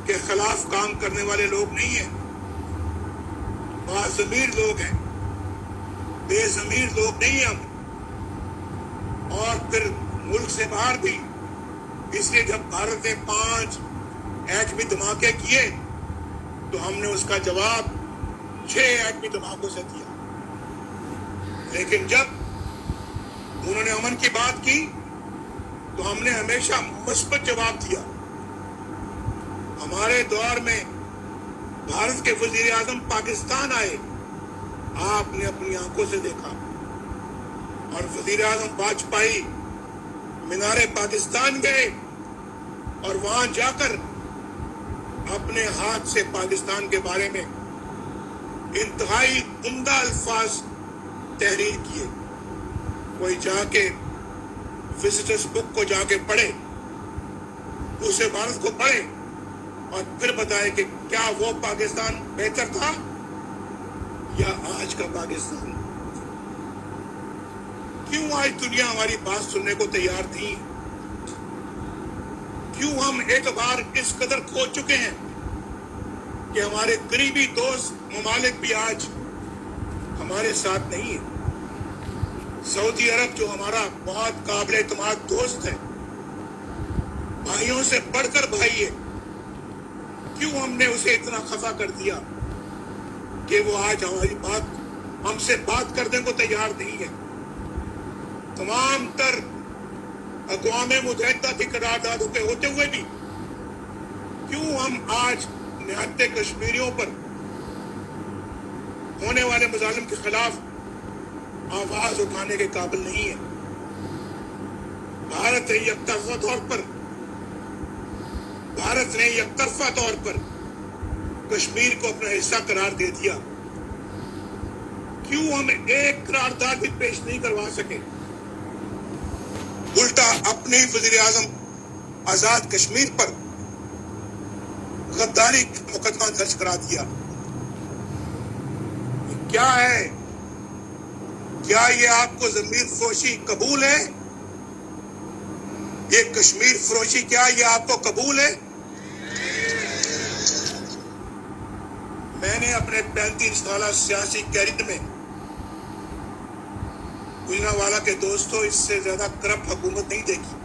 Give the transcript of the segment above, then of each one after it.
کے خلاف کام کرنے والے لوگ نہیں ہیں، باضمیر لوگ ہیں، بے ضمیر لوگ نہیں ہیں ہم۔ اور پھر ملک سے باہر بھی، اس لیے جب بھارت نے 5 ایٹمی دھماکے کیے تو ہم نے اس کا جواب 6 ایٹمی دھماکوں سے دیا، لیکن جب انہوں نے امن کی بات کی تو ہم نے ہمیشہ مثبت جواب دیا۔ ہمارے دور میں بھارت کے وزیر اعظم پاکستان آئے، آپ نے اپنی آنکھوں سے دیکھا، اور وزیر اعظم واجپئی مینار پاکستان گئے اور وہاں جا کر اپنے ہاتھ سے پاکستان کے بارے میں انتہائی عمدہ الفاظ تحریر کیے۔ کوئی جا کے وزٹرز بک کو جا کے پڑھے، اسے بھارت کو پڑھے اور پھر بتائے کہ کیا وہ پاکستان بہتر تھا یا آج کا پاکستان۔ کیوں آج دنیا ہماری بات سننے کو تیار تھی؟ کیوں ہم اعتبار اس قدر کھو چکے ہیں کہ ہمارے قریبی دوست ممالک بھی آج ہمارے ساتھ نہیں ہیں؟ سعودی عرب جو ہمارا بہت قابل اعتماد دوست ہے، بھائیوں سے بڑھ کر بھائی ہے، کیوں ہم نے اسے اتنا خفا کر دیا کہ وہ آج ہماری بات، ہم سے بات کرنے کو تیار نہیں ہے؟ تمام تر اقوام متحدہ کی قراردادوں کے ہوتے ہوئے بھی کیوں ہم آج نہتے کشمیریوں پر ہونے والے مظالم کے خلاف آواز اٹھانے کے قابل نہیں ہے؟ بھارت نے یک طرفہ طور پر کشمیر کو اپنا حصہ قرار دے دیا، کیوں ہم ایک قرارداد بھی پیش نہیں کروا سکے؟ الٹا اپنے وزیر اعظم آزاد کشمیر پر غداری مقدمہ درج کرا دیا۔ کیا ہے؟ کیا یہ آپ کو ضمیر فروشی قبول ہے؟ یہ کشمیر فروشی کیا یہ آپ کو قبول ہے؟ میں نے اپنے 35 سالہ سیاسی کیریئر میں گجرانوالہ کے دوستوں اس سے زیادہ کرپٹ حکومت نہیں دیکھی۔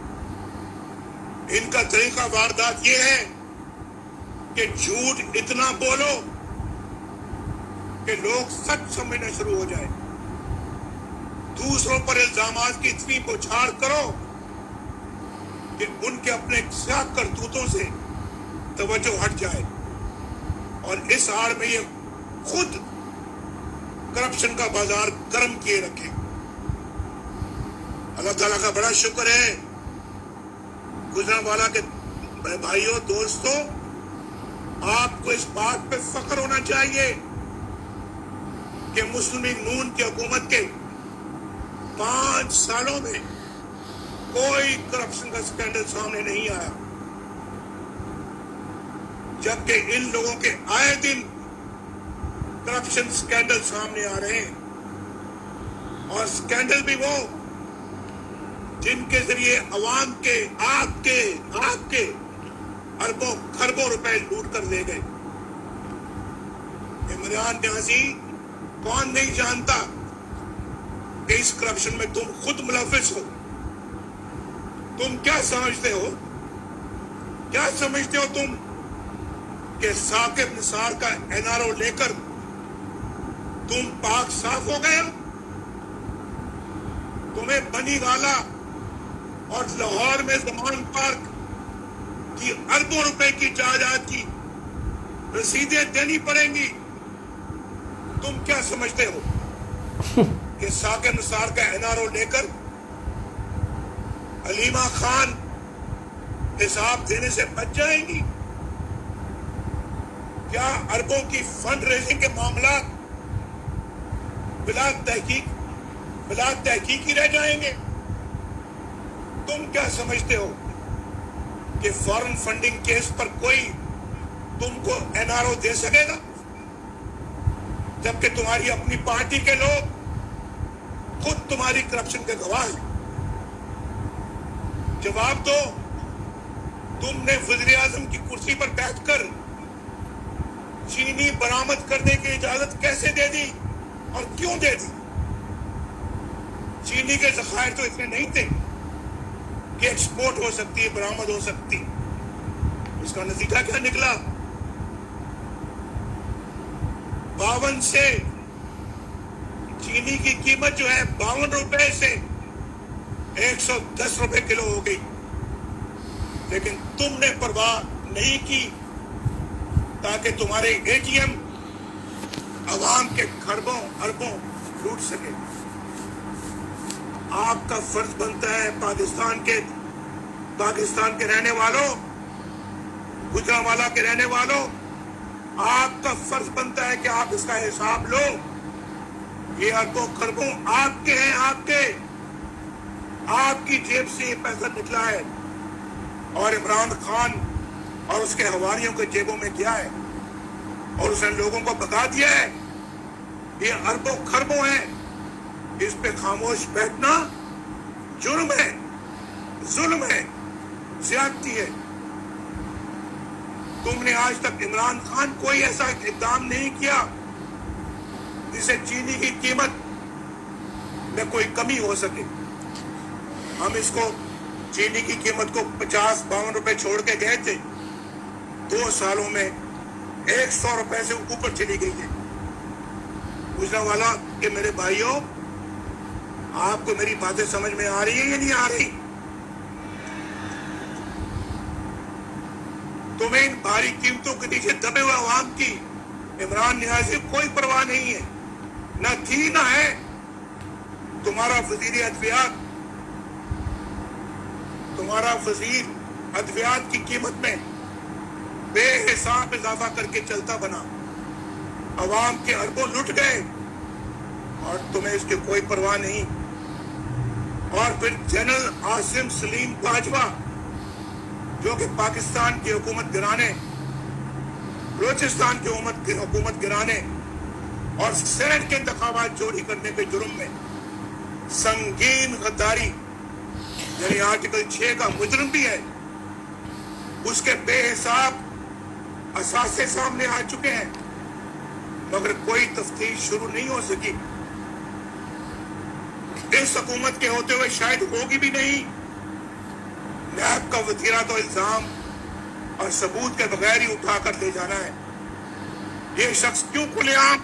ان کا طریقہ واردات یہ ہے کہ جھوٹ اتنا بولو کہ لوگ سچ سمجھنا شروع ہو جائے، دوسروں پر الزامات کی اتنی بوچھاڑ کرو کہ ان کے اپنے سیاہ کرتوتوں سے توجہ ہٹ جائے، اور اس آڑ میں یہ خود کرپشن کا بازار گرم کیے رکھے۔ اللہ تعالیٰ کا بڑا شکر ہے، گجرانوالہ کے بھائیوں دوستوں، آپ کو اس بات پہ فخر ہونا چاہیے کہ مسلم لیگ نون کی حکومت کے 5 سالوں میں کوئی کرپشن کا سکینڈل سامنے نہیں آیا، جبکہ ان لوگوں کے آئے دن کرپشن سکینڈل سامنے آ رہے ہیں، اور سکینڈل بھی وہ جن کے ذریعے عوام کے آپ کے اربوں خربوں روپے لوٹ کر لے گئے۔ عمران نیازی کون نہیں جانتا کہ اس کرپشن میں تم خود ملوث ہو؟ تم کیا سمجھتے ہو تم کہ ثاقب نثار کا NRO لے کر تم پاک صاف ہو گئے ہو؟ تمہیں بنی والا اور لاہور میں زمان پارک کی اربوں روپے کی جائیداد کی رسیدیں دینی پڑیں گی۔ تم کیا سمجھتے ہو کہ ثاقب نثار کا NRO لے کر علیمہ خان حساب دینے سے بچ جائیں گی؟ کیا اربوں کی فنڈ ریزنگ کے معاملات بلا تحقیق ہی رہ جائیں گے؟ تم کیا سمجھتے ہو کہ فارن فنڈنگ کیس پر کوئی تم کو NRO دے سکے گا، جبکہ تمہاری اپنی پارٹی کے لوگ خود تمہاری کرپشن کے گواہ ہیں؟ جواب دو تم نے وزیر اعظم کی کرسی پر بیٹھ کر چینی برآمد کرنے کی اجازت کیسے دے دی اور کیوں دے دی؟ چینی کے ذخائر تو اتنے نہیں تھے کہ ایکسپورٹ ہو سکتی، برآمد ہو سکتی. اس کا نتیجہ کیا نکلا؟ 52 سے چینی کی قیمت جو ہے 52 روپے سے 110 روپے کلو ہو گئی. لیکن تم نے پرواہ نہیں کی تاکہ تمہارے اے ٹی ایم عوام کے خربوں اربوں لوٹ سکے. آپ کا فرض بنتا ہے پاکستان کے رہنے والوں، گجرانوالہ کے رہنے والوں، آپ کا فرض بنتا ہے کہ آپ اس کا حساب لو. یہ اربوں خربوں آپ کے ہیں، آپ کی جیب سے یہ پیسہ نکلا ہے اور عمران خان اور اس کے حواریوں کے جیبوں میں کیا ہے اور اس نے لوگوں کو بتا دیا ہے. یہ اربوں خربوں ہیں، اس پہ خاموش بیٹھنا جرم ہے، ظلم ہے، زیادتی ہے. تم نے آج تک عمران خان کوئی ایسا اقدام نہیں کیا جس سے چینی کی قیمت میں کوئی کمی ہو سکے. ہم اس کو چینی کی قیمت کو 50-52 روپے چھوڑ کے گئے تھے، 2 سالوں میں 100 روپے سے اوپر چلی گئی ہے. گجرانوالہ کہ میرے بھائیوں، آپ کو میری باتیں سمجھ میں آ رہی ہیں یا نہیں آ رہی؟ تمہیں ان بھاری قیمتوں کے نیچے دبے ہوئے عوام کی عمران نیازی کوئی پرواہ نہیں ہے، نہ تھی نہ ہے. تمہارا وزیر ادویات کی قیمت میں بے حساب اضافہ کر کے چلتا بنا، عوام کے اربوں لٹ گئے اور تمہیں اس کی کوئی پرواہ نہیں. اور پھر جنرل عاصم سلیم باجوہ جو کہ پاکستان کی حکومت گرانے، بلوچستان کی حکومت گرانے اور سینٹ کے انتخابات چوری کرنے کے جرم میں سنگین غداری یعنی آرٹیکل 6 کا مجرم بھی ہے، اس کے بے حساب اثاثے سامنے آ چکے ہیں مگر کوئی تفتیش شروع نہیں ہو سکی. اس حکومت کے ہوتے ہوئے شاید ہوگی بھی نہیں. نیب کا وتیرہ تو الزام اور ثبوت کے بغیر ہی اٹھا کر لے جانا ہے. یہ شخص کیوں کھلے عام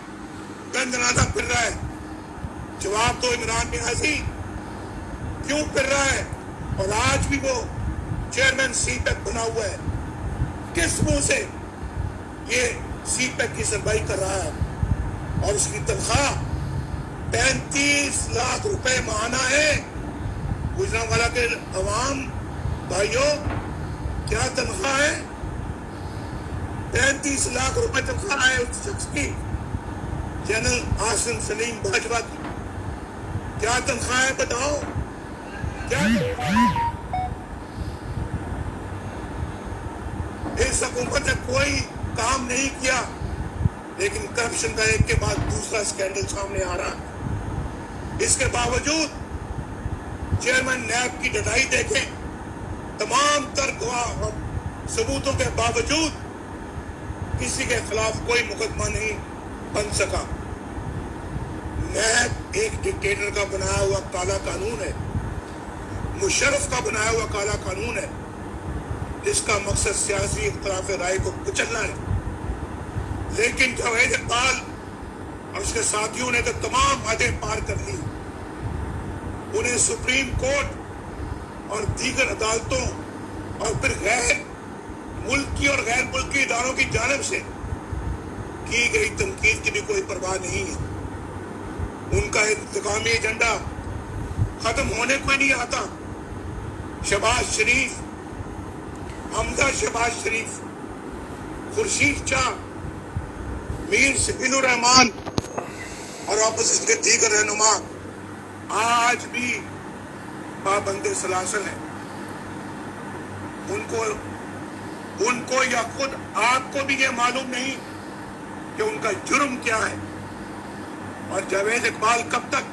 گندنادہ پھر رہا ہے؟ جواب تو عمران نیازی کیوں پھر رہا ہے اور آج بھی وہ چیئرمین سی پیک بنا ہوا ہے؟ کس منہ سے یہ سی پیک کی سربراہی کر رہا ہے اور اس کی تنخواہ 35 لاکھ روپے ماہانہ ہے؟ گجرانوالہ کے عوام بھائیوں، کیا تنخواہ ہے؟ 35 لاکھ روپے تنخواہ ہے اس شخص کی، جنرل عاصم سلیم باجوہ کی. کیا تنخواہ ہے بتاؤ؟ کیا تنخواہ ہے؟ اس حکومت نے کوئی کام نہیں کیا لیکن کرپشن کا ایک کے بعد دوسرا اسکینڈل سامنے آ رہا ہے. اس کے باوجود چیئرمین نیب کی ڈٹائی دیکھیں، تمام تر گواہ اور ثبوتوں کے باوجود کسی کے خلاف کوئی مقدمہ نہیں بن سکا. نیب ایک ڈکٹیٹر کا بنایا ہوا کالا قانون ہے، مشرف کا بنایا ہوا کالا قانون ہے جس کا مقصد سیاسی اختلاف رائے کو کچلنا ہے. لیکن جاوید اقبال اور اس کے ساتھیوں نے تو تمام حدیں پار کر لی. انہیں سپریم کورٹ اور دیگر عدالتوں اور پھر غیر ملکی اور غیر ملکی اداروں کی جانب سے کی گئی تنقید کی بھی کوئی پرواہ نہیں ہے. ان کا انتقامی ایجنڈا ختم ہونے کو ہی نہیں آتا. شہباز شریف، حمزہ شہباز شریف، خورشید شاہ، میر سکین الرحمان اور اپوزیشن کے دیگر رہنما آج بھی پابند سلاسل ہیں. ان کو یا خود آپ کو بھی یہ معلوم نہیں کہ ان کا جرم کیا ہے. اور جاوید اقبال کب تک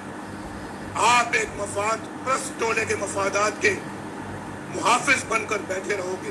آپ ایک مفاد پرست ٹولے کے مفادات کے محافظ بن کر بیٹھے رہو گے؟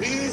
20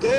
2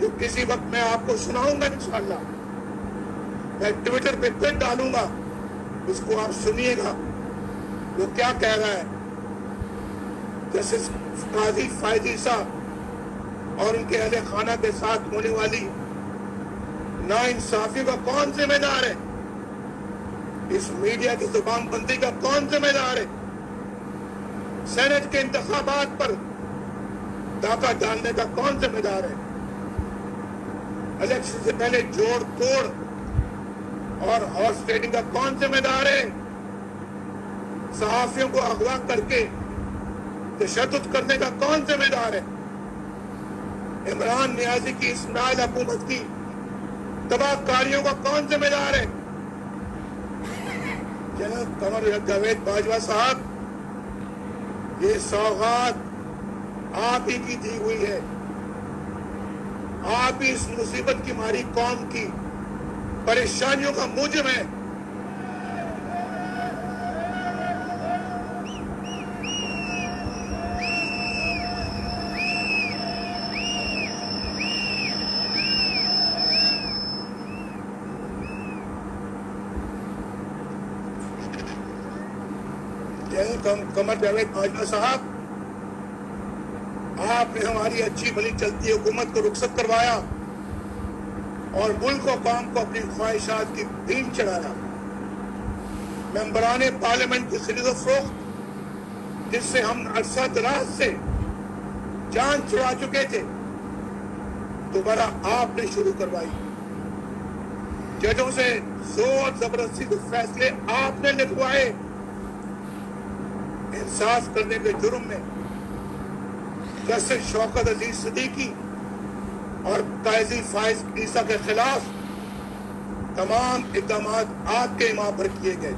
جو کسی وقت میں آپ کو سناؤں گا انشاءاللہ. میں ٹویٹر پہ پھر ڈالوں گا, اس کو آپ سنیے گا وہ کیا کہہ رہا ہے. جسٹس قاضی فائز عیسیٰ اور ان کے اہل خانہ کے ساتھ ہونے والی ناانصافی کا کون ذمہ دار ہے؟ اس میڈیا کی زبان بندی کا کون ذمہ دار ہے؟ سینٹ کے انتخابات پر ڈاکہ ڈالنے کا کون ذمہ دار ہے؟ الیکشن سے پہلے جوڑ توڑ اور ہارس ٹریڈنگ کا کون ذمہ دار ہے؟ صحافیوں کو اغوا کر کے تشدد کرنے کا کون ذمہ دار ہے؟ عمران نیازی کی اس نائل حکومت کی تباہ کاریوں کا کون ذمہ دار ہے؟ جناب قمر جاوید باجوہ صاحب, یہ سوغات آپ ہی کی دی ہوئی ہے. آپ ہی اس مصیبت کی ماری قوم کی پریشانیوں کا موجب ہے. قمر جاوید باجوہ صاحب, آپ نے ہماری اچھی بھلی چلتی حکومت کو رخصت کروایا اور ملک و قوم کو اپنی خواہشات کی بھین چڑھایا. ممبران پارلیمنٹ کی خرید و فروخت جس سے ہم عرصہ دراز سے جان چھڑا چکے تھے, دوبارہ آپ نے شروع کروائی. ججوں سے زور زبردستی کے فیصلے آپ نے لکھوائے. انصاف کرنے کے جرم میں جسٹس شوکت عزیز صدیقی اور قاضی فائز عیسیٰ کے خلاف تمام اقدامات آپ کے امام پر کیے گئے.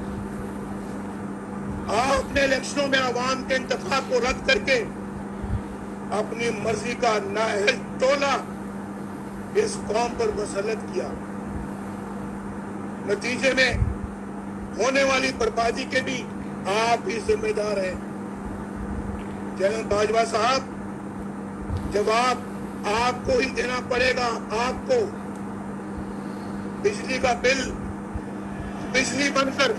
آپ نے الیکشنوں میں عوام کے انتخاب کو رد کر کے اپنی مرضی کا نااہل ٹولہ اس قوم پر مسلط کیا. نتیجے میں ہونے والی بربادی کے بھی آپ ہی ذمہ دار ہیں. جناب باجوہ صاحب, جواب آپ کو ہی دینا پڑے گا. آپ کو بجلی کا بل بجلی بن کر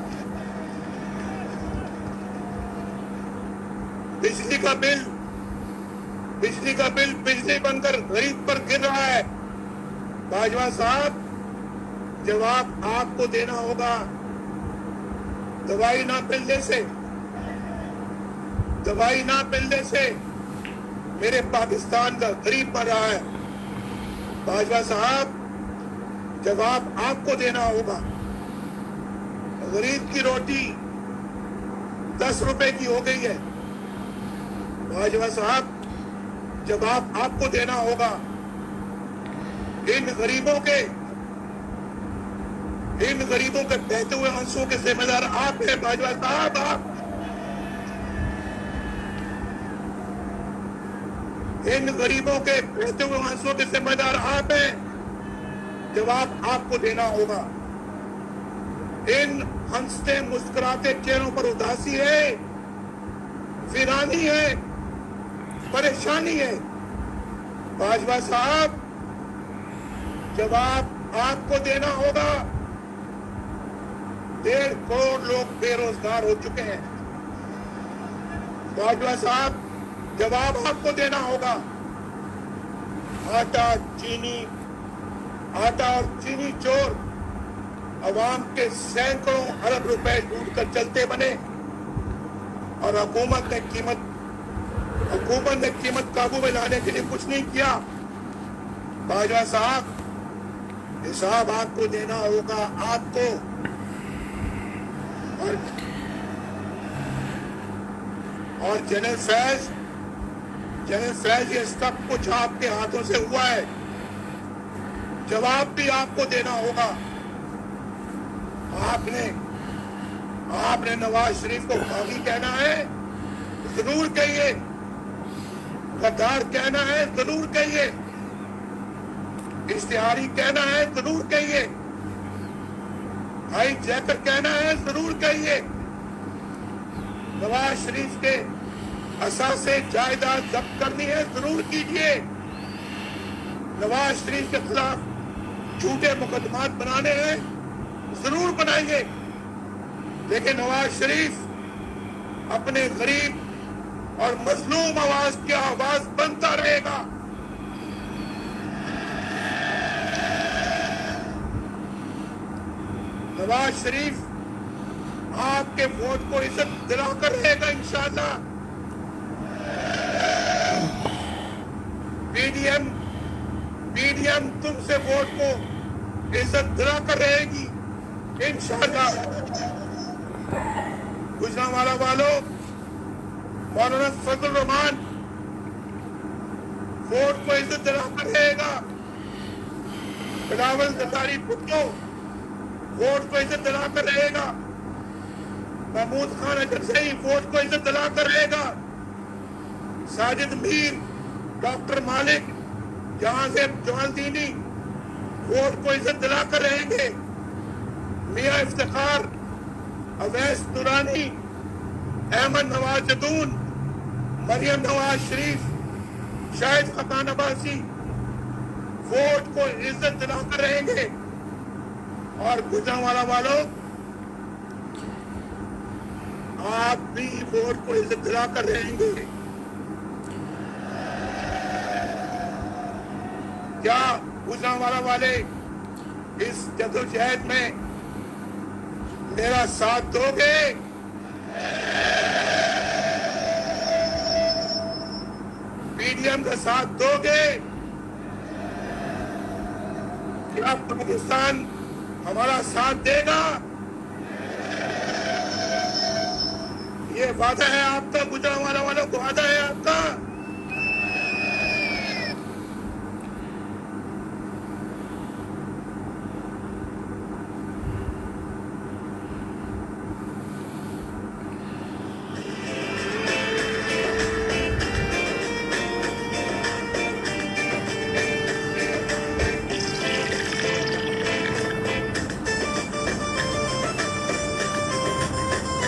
بجلی بن کر غریب پر گر رہا ہے. باجوہ صاحب, جواب آپ کو دینا ہوگا. دوائی نہ ملنے سے میرے پاکستان کا غریب مر رہا ہے. باجوہ صاحب, جواب آپ کو دینا ہوگا. غریب کی روٹی 10 روپے کی ہو گئی ہے. باجوہ صاحب, جواب آپ کو دینا ہوگا. ان غریبوں کے بہتے ہوئے آنسوؤں کے ذمہ دار آپ ہیں. باجوہ صاحب, آپ ان غریبوں کے بہتے ہوئے آنسوؤں کے ذمہ دار آپ ہیں. جواب آپ کو دینا ہوگا. ان ہنستے مسکراتے چہروں پر اداسی ہے, ویرانی ہے, پریشانی ہے. باجوہ صاحب, جواب آپ کو دینا ہوگا. 1.5 کروڑ لوگ بے روزگار ہو چکے ہیں. باجوہ صاحب, جواب آپ کو دینا ہوگا. آٹا اور چینی چور عوام کے سینکڑوں ارب روپے لوٹ کر چلتے بنے اور حکومت نے قیمت قابو میں لانے کے لیے کچھ نہیں کیا. باجوہ صاحب, حساب آپ کو دینا ہوگا. آپ کو اور جنرل فیض, یہ سب کچھ آپ کے ہاتھوں سے ہوا ہے. جواب بھی آپ کو دینا ہوگا. آپ نے نواز شریف کو باغی کہنا ہے, ضرور کہیے. غدار کہنا ہے, ضرور کہیے. اشتہاری کہنا ہے, ضرور کہیے. ہائی جیکر کہنا ہے, ضرور کہیے. نواز شریف کے اثاثے جائیداد ضبط کرنی ہے, ضرور کیجیے. نواز شریف کے خلاف جھوٹے مقدمات بنانے ہیں، ضرور بنائیں گے، لیکن نواز شریف اپنے غریب اور مظلوم آواز کی آواز بنتا رہے گا۔ نواز شریف آپ کے ووٹ کو عزت دلا کر رہے گا انشاءاللہ۔ پی ڈی ایم تم سے ووٹ کو عزت دلا کر رہے گی انشاءاللہ۔ گوجرانوالا والوں، مولانا فضل الرحمان ووٹ کو عزت دلا کر رہے گا، بلاول زرداری بھٹو ووٹ کو عزت دلا کر رہے گا، محمود خان اجرسئی ووٹ کو عزت دلا کر رہے گا، ساجد میر، ڈاکٹر مالک، جہاں سے جوان دینی ووٹ کو عزت دلا کر رہیں گے، میاں افتخار، اویس نورانی، احمد نواز جدون، مریم نواز شریف، شاہد خقان عباسی ووٹ کو عزت دلا کر رہیں گے۔ اور گوجرانوالا والوں، آپ بھی ووٹ کو عزت دلا کر رہیں گے۔ کیا گوجرانوالا والے اس جدوجہد میں میرا ساتھ دو گے؟ پی ڈی ایم کا ساتھ دو گے؟ کیا پاکستان ہمارا ساتھ دے گا؟ یہ وعدہ ہے آپ کا، گوجرانوالا والوں کو وعدہ ہے آپ کا۔